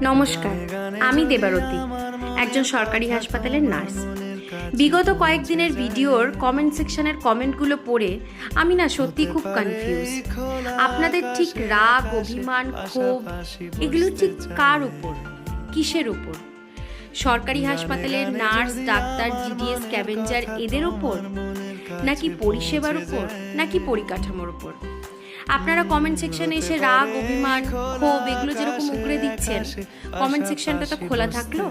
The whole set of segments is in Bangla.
নমস্কার, আমি দেবারতী, একজন সরকারি হাসপাতালের নার্স। বিগত কয়েকদিনের ভিডিওর কমেন্ট সেকশনের কমেন্টগুলো পড়ে আমি না সত্যি খুব কনফিউজ। আপনাদের ঠিক রাগ, অভিমান, ক্ষোভ এগুলো ঠিক কার উপর, কিসের উপর? সরকারি হাসপাতালের নার্স, ডাক্তার, জিডিএস, স্ক্যাভেঞ্জার এদের উপর, নাকি পরিষেবার উপর, নাকি পরিকাঠামোর উপর? আপনারা কমেন্ট সেকশনে এসে রাগ, অভিমান, ক্ষোভ এগুলো যেরকম উগড়ে দিচ্ছেন, কমেন্ট সেকশনটা তো খোলা থাকলো।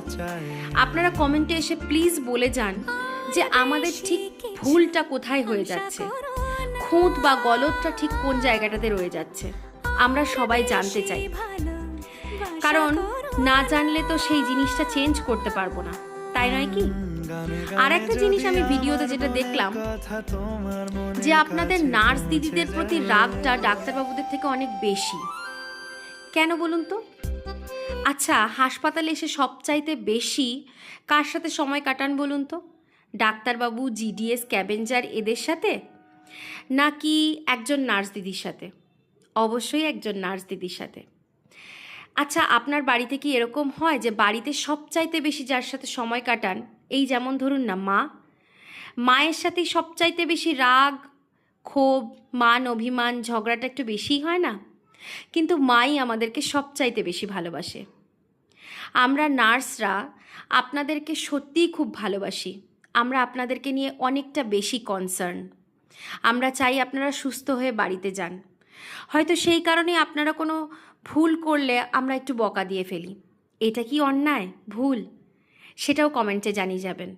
আপনারা কমেন্টে এসে প্লিজ বলে যান যে আমাদের ঠিক ভুলটা কোথায় হয়ে যাচ্ছে, খুঁত বা গলতটা ঠিক কোন জায়গাটাতে রয়ে যাচ্ছে। আমরা সবাই জানতে চাই, কারণ না জানলে তো সেই জিনিসটা চেঞ্জ করতে পারবো না, তাই নয় কি? আর একটা জিনিস আমি ভিডিওতে যেটা দেখলাম, যে আপনাদের নার্স দিদিদের প্রতি রাগটা ডাক্তারবাবুদের থেকে অনেক বেশি। কেন বলুন তো? আচ্ছা, হাসপাতালে এসে সবচাইতে বেশি কার সাথে সময় কাটান বলুন তো? ডাক্তারবাবু, জিডিএস, স্ক্যাভেঞ্জার এদের সাথে, নাকি একজন নার্স দিদির সাথে? অবশ্যই একজন নার্স দিদির সাথে। আচ্ছা, আপনার বাড়িতে কি এরকম হয় যে বাড়িতে সবচাইতে বেশি যার সাথে সময় কাটান, এই যেমন ধরুন না মায়ের সাথেই সবচাইতে বেশি রাগ, ক্ষোভ, মান অভিমান, ঝগড়াটা একটু বেশিই হয় না? কিন্তু মাই আমাদেরকে সবচাইতে বেশি ভালোবাসে। আমরা নার্সরা আপনাদেরকে সত্যিই খুব ভালোবাসি। আমরা আপনাদেরকে নিয়ে অনেকটা বেশি কনসার্ন। আমরা চাই আপনারা সুস্থ হয়ে বাড়িতে যান। হয়তো সেই কারণে আপনারা কোনো ভুল করলে আমরা একটু বকা দিয়ে ফেলি। এটা কি অন্যায়, ভুল? সেটাও কমেন্টে জানিয়ে যাবেন।